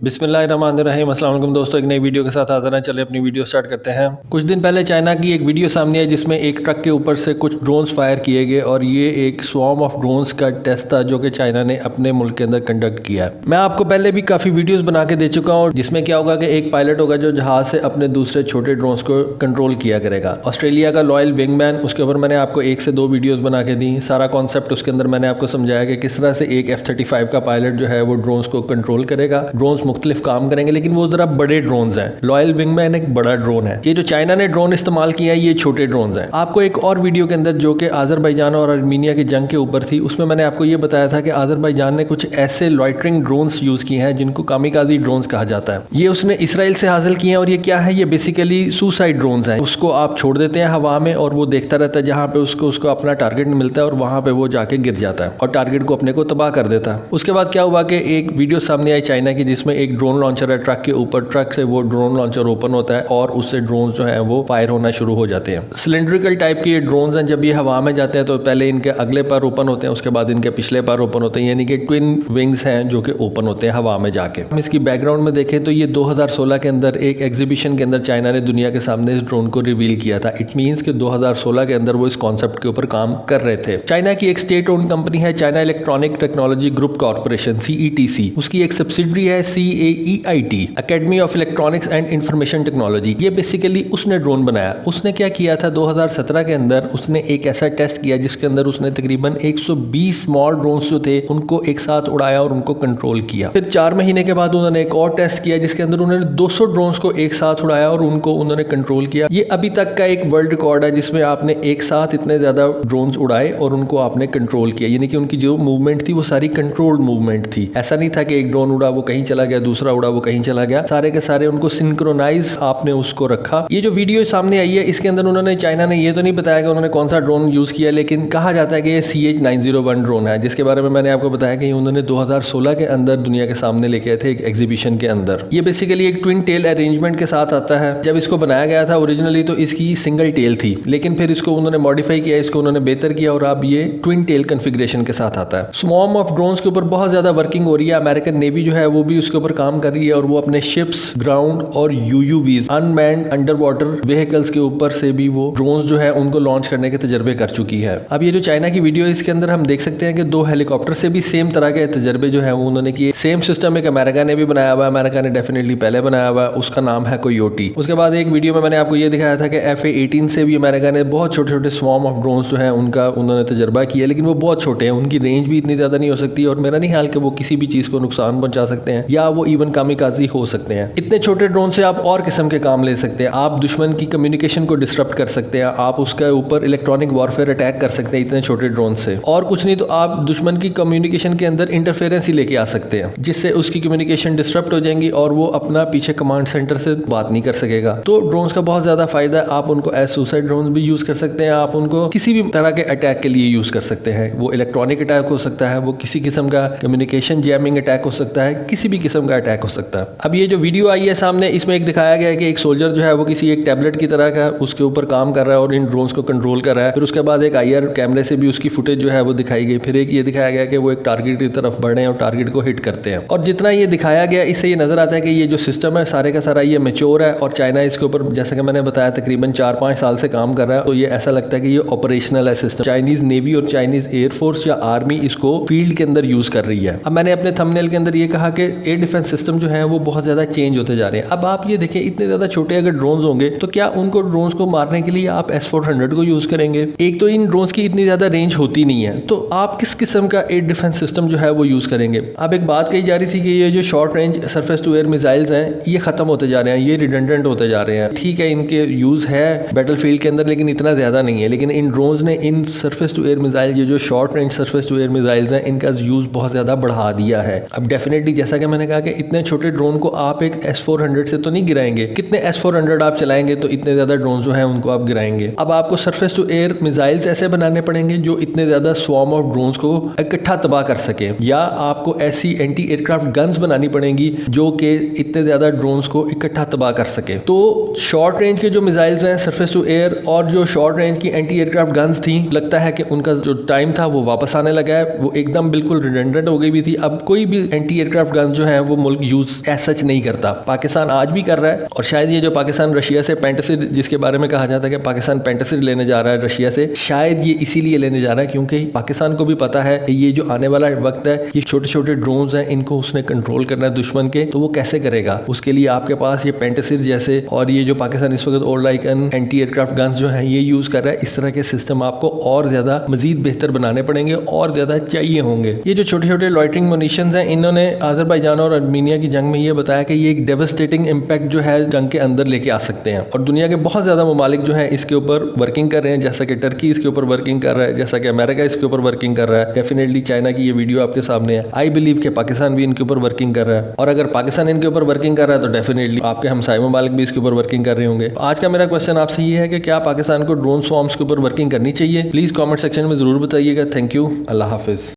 बिस्मिल्लाहिर्रहमानिर्रहीम। अस्सलाम वालेकुम दोस्तों, एक नई वीडियो के साथ हाजिर हैं। चलिए अपनी वीडियो स्टार्ट करते हैं। कुछ दिन पहले चाइना की एक वीडियो सामने आई जिसमें एक ट्रक के ऊपर से कुछ ड्रोन्स फायर किए गए और ये एक स्वॉर्म ऑफ ड्रोन्स का टेस्ट था जो कि चाइना ने अपने मुल्क के अंदर कंडक्ट किया है। मैं आपको पहले भी काफ़ी वीडियोज़ बना के दे चुका हूँ जिसमें क्या होगा कि एक पायलट होगा जो जहाज़ से अपने दूसरे छोटे ड्रोन्स को कंट्रोल किया करेगा। ऑस्ट्रेलिया का लॉयल विंगमैन, उसके ऊपर मैंने आपको 1 से 2 वीडियोज़ बना के दी। सारा कॉन्सेप्ट उसके अंदर मैंने आपको समझाया कि किस तरह से एक F-35 का पायलट जो है वो ड्रोन्स को कंट्रोल करेगा। ड्रोन्स मुख्तलिफ काम करेंगे लेकिन वो जरा बड़े ड्रोन्स हैं। लॉयल विंगमैन एक बड़ा ड्रोन है। ये जो चाइना ने ड्रोन इस्तेमाल किया है ये छोटे ड्रोन्स हैं। आपको एक और वीडियो के अंदर जो कि अजरबैजान और आर्मीनिया की जंग के ऊपर थी उसमें मैंने आपको ये बताया था कि अजरबैजान ने कुछ ऐसे लॉइटरिंग ड्रोन्स यूज किए हैं जिनको कामिकाज़ी ड्रोन्स कहा जाता है। ये उसने इसराइल से हासिल किए हैं और ये क्या है, ये बेसिकली सुसाइड ड्रोन्स हैं। उसको आप छोड़ देते हैं हवा में और वो देखता रहता है जहाँ पे उसको अपना टारगेट मिलता है और वहाँ पे वो जाके गिर जाता है और टारगेट को अपने को तबाह कर देता है। उसके बाद क्या हुआ कि एक वीडियो सामने आई चाइना की जिसमें एक ड्रोन लॉन्चर है ट्रक के ऊपर। ट्रक से वो ड्रोन लॉन्चर ओपन होता है और उससे ड्रोन्स जो हैं वो फायर होना शुरू हो जाते हैं। सिलेंड्रिकल टाइप के ये ड्रोन्स हैं। जब ये हवा में जाते हैं तो पहले इनके अगले पर ओपन होते हैं, उसके बाद इनके पिछले पर ओपन होते हैं, यानी कि ट्विन विंग्स हैं जो कि ओपन होते हैं हवा में जाके। हम इसकी बैकग्राउंड में देखें तो ये 2016 के अंदर एक एग्जीबिशन के अंदर चाइना ने दुनिया के सामने इस ड्रोन को रिवील किया था। इट मीन्स कि 2016 के अंदर वो इस कॉन्सेप्ट के ऊपर काम कर रहे थे। चाइना की एक स्टेट ओन्ड कंपनी है China electronic technology group corporation CETC। उसकी एक सब्सिडरी है CAEIT, academy of electronics and information technology. ये बेसिकली उसने ड्रोन बनाया। उसने क्या किया था 2017 के अंदर उसने एक ऐसा टेस्ट किया जिसके अंदर उसने तकरीबन 120 स्मॉल ड्रोन्स जो थे उनको एक साथ उड़ाया और उनको कंट्रोल किया। फिर 4 महीने के बाद उन्होंने एक और टेस्ट किया जिसके अंदर उन्होंने 200 ड्रोन्स को एक साथ उड़ाया और उनको उन्होंने कंट्रोल किया। ये अभी तक का एक वर्ल्ड रिकॉर्ड है जिसमें आपने एक साथ इतने ज्यादा ड्रोन्स उड़ाए और उनको आपने कंट्रोल किया, यानी कि उनकी जो मूवमेंट थी वो सारी कंट्रोल्ड मूवमेंट थी। ऐसा नहीं था कि एक ड्रोन उड़ा वो कहीं चला गया, दूसरा उड़ा वो कहीं चला गया, सारे के सारे उनको सिंक्रोनाइज आपने उसको रखा। ये जो वीडियो सामने आई है इसके अंदर उन्होंने चाइना ने ये तो नहीं बताया कि उन्होंने कौन सा ड्रोन यूज किया, लेकिन कहा जाता है कि ये CH-901 ड्रोन है जिसके बारे में मैंने आपको बताया कि उन्होंने 2016 के अंदर दुनिया के सामने लेके आए थे एक एग्जीबिशन के अंदर। ये बेसिकली एक ट्विन टेल अरेंजमेंट के साथ आता है। जब इसको बनाया गया था ओरिजिनली तो इसकी सिंगल टेल थी, लेकिन फिर इसको उन्होंने मॉडिफाई किया, इसको उन्होंने बेहतर किया और अब ये ट्विन टेल कॉन्फ़िगरेशन के साथ आता है। स्वॉर्म ऑफ ड्रोन्स के ऊपर बहुत ज्यादा वर्किंग हो रही है। अमेरिकन नेवी जो है वो भी उसके ऊपर काम कर रही है और वो अपने शिप्स, ग्राउंड और UUVs unmanned under water vehicles के ऊपर से भी वो ड्रोन्स जो है उनको लॉन्च करने के तजर्बे कर चुकी है। अब ये जो चाइना की वीडियो है इसके अंदर हम देख सकते हैं कि 2 हेलीकॉप्टर से भी सेम तरह के तजर्बे जो है वो उन्होंने किए। सेम सिस्टम एक अमेरिका ने भी बनाया हुआ है, अमेरिका ने डेफिनेटली पहले बनाया हुआ है, उसका नाम है कोयोटी। उसके बाद एक वीडियो में मैंने आपको ये दिखाया था कि FA-18 से भी अमेरिका ने बहुत छोटे छोटे स्वॉर्म ऑफ ड्रोन्स जो है उनका उन्होंने तजर्बा किया, लेकिन वो बहुत छोटे हैं, उनकी रेंज भी इतनी ज्यादा नहीं हो सकती और मेरा नहीं ख्याल कि वो किसी भी चीज को नुकसान पहुंचा सकते हैं या वो इवन कामिकाज़ी हो सकते हैं। इतने छोटे ड्रोन से आप और किस्म के काम ले सकते हैं। आप दुश्मन की कम्युनिकेशन को डिस्टर्ब कर सकते हैं, आप उसके ऊपर इलेक्ट्रॉनिक वॉरफेयर अटैक कर सकते हैं इतने छोटे ड्रोन से। और कुछ नहीं तो आप दुश्मन की कम्युनिकेशन के अंदर इंटरफेरेंस ही लेके आ सकते हैं जिससे उसकी कम्युनिकेशन डिस्टर्ब हो जाएंगी और वो अपना पीछे कमांड सेंटर से बात नहीं कर सकेगा। तो ड्रोन्स का बहुत ज्यादा फायदा है। आप उनको एज सुसाइड ड्रोन्स भी यूज कर सकते हैं, आप उनको किसी भी तरह के अटैक के लिए यूज कर सकते हैं। वो इलेक्ट्रॉनिक अटैक हो सकता है, वो किसी किस्म का कम्युनिकेशन जैमिंग अटैक हो सकता है, किसी भी किस्म का अटैक हो सकता है। अब ये जो वीडियो आई है सामने इसमें एक दिखाया गया है कि एक सोल्जर जो है वो किसी एक टैबलेट की तरह का उसके ऊपर काम कर रहा है और इन ड्रोन्स को कंट्रोल कर रहा है। फिर उसके बाद एक IR कैमरे से भी उसकी फुटेज जो है वो दिखाई गई। फिर एक ये दिखाया गया कि वो एक टारगेट की तरफ बढ़े और टारगेट को हिट करते हैं। और जितना ये दिखाया गया इससे ये नजर आता है कि ये जो सिस्टम है सारे का सारा ये मैच्योर है और चाइना इसके ऊपर जैसा कि मैंने बताया तकरीबन 4-5 साल से काम कर रहा है। तो ये ऐसा लगता है कि ये ऑपरेशनल है सिस्टम। चाइनीज नेवी और चाइनीज एयरफोर्स या आर्मी इसको फील्ड के अंदर यूज कर रही है। अब मैंने अपने थंबनेल के अंदर ये कहा कि एयर डिफेंस सिस्टम जो है वो बहुत ज्यादा चेंज होते जा रहे हैं। अब आप ये देखें इतने ज्यादा छोटे अगर ड्रोन्स होंगे तो क्या उनको ड्रोन्स को मारने के लिए आप S-400 को यूज करेंगे? एक तो इन ड्रोन्स की इतनी ज्यादा रेंज होती नहीं है, तो आप किस किस्म का एयर डिफेंस सिस्टम जो है वो यूज करेंगे? अब एक बात कही जा रही थी कि ये जो short range surface to air missiles हैं ये खत्म होते जा रहे हैं, ये रिडंडेंट होते जा रहे हैं। ठीक है इनके यूज है बैटलफील्ड के अंदर लेकिन इतना ज्यादा नहीं है। लेकिन इन ड्रोन्स ने इन सरफेस टू एयर मिसाइल ये जो short range surface to air missiles हैं इनका यूज बहुत ज्यादा बढ़ा दिया है। अब डेफिनेटली जैसा कि मैंने कहा कि इतने छोटे ड्रोन को आप एक S-400 से तो नहीं गिराएंगे। कितने S-400 आप चलाएंगे तो इतने ज्यादा ड्रोन जो हैं उनको आप गिराएंगे। अब आपको सरफेस टू एयर मिसाइल्स ऐसे बनाने पड़ेंगे जो इतने ज्यादा स्वॉर्म ऑफ ड्रोन्स को इकट्ठा तबाह कर सके, या आपको ऐसी एंटी एयरक्राफ्ट गन्स बनानी पड़ेंगी जो कि इतने ज्यादा ड्रोन्स को इकट्ठा तबाह कर सके। तो शॉर्ट रेंज के जो मिसाइल्स हैं सरफेस टू एयर और जो शॉर्ट रेंज की एंटी एयरक्राफ्ट गन्स थी लगता है कि उनका जो टाइम था वो वापस आने लगा है। वो एकदम बिल्कुल रिडंडेंट हो गई भी थी। अब कोई भी एंटी एयरक्राफ्ट गन्स जो है वो मुल्क यूज एज सच नहीं करता। पाकिस्तान आज भी कर रहा है और शायद ये जो पाकिस्तान रशिया से पेंटासिड, जिसके बारे में कहा जाता है कि पाकिस्तान पेंटासिड लेने जा रहा है रशिया से, शायद ये इसीलिए लेने जा रहा है क्योंकि पाकिस्तान को भी पता है कि ये जो आने वाला वक्त है, ये छोटे छोटे ड्रोन्स हैं, इनको उसने कंट्रोल करना है दुश्मन के, तो वो कैसे करेगा। उसके लिए आपके पास ये पेंटासिड जैसे और ये जो पाकिस्तान इस वक्त और लाइकन एंटी एयरक्राफ्ट गन्स जो है ये यूज कर रहा है, इस तरह के सिस्टम आपको और ज्यादा मजीद बेहतर बनाने पड़ेंगे और ज्यादा चाहिए होंगे। ये जो छोटे छोटे लॉइटरिंग मुनीशंस हैं, इन्होंने अजरबैजान और आर्मीनिया की जंग में ये बताया कि ये एक डेवास्टेटिंग इम्पैक्ट जो है जंग के अंदर लेके आ सकते हैं और दुनिया के बहुत ज्यादा ममालिक जो है इसके ऊपर वर्किंग कर रहे हैं, जैसा कि टर्की इसके ऊपर वर्किंग कर रहा है, जैसा कि अमेरिका इसके ऊपर वर्किंग कर रहा है। डेफिनेटली चाइना की ये वीडियो आपके सामने है। आई बिलीव कि पाकिस्तान भी इनके ऊपर वर्किंग कर रहा है और अगर पाकिस्तान इनके ऊपर वर्किंग कर रहा है तो डेफिनेटली आपके हमसाये ममालिक भी इसके ऊपर वर्किंग कर रहे होंगे। आज का मेरा क्वेश्चन आपसे ये है कि क्या पाकिस्तान को ड्रोन स्वॉर्म्स के ऊपर वर्किंग करनी चाहिए? प्लीज कॉमेंट सेक्शन में जरूर बताइएगा। Thank you. Allah Hafiz.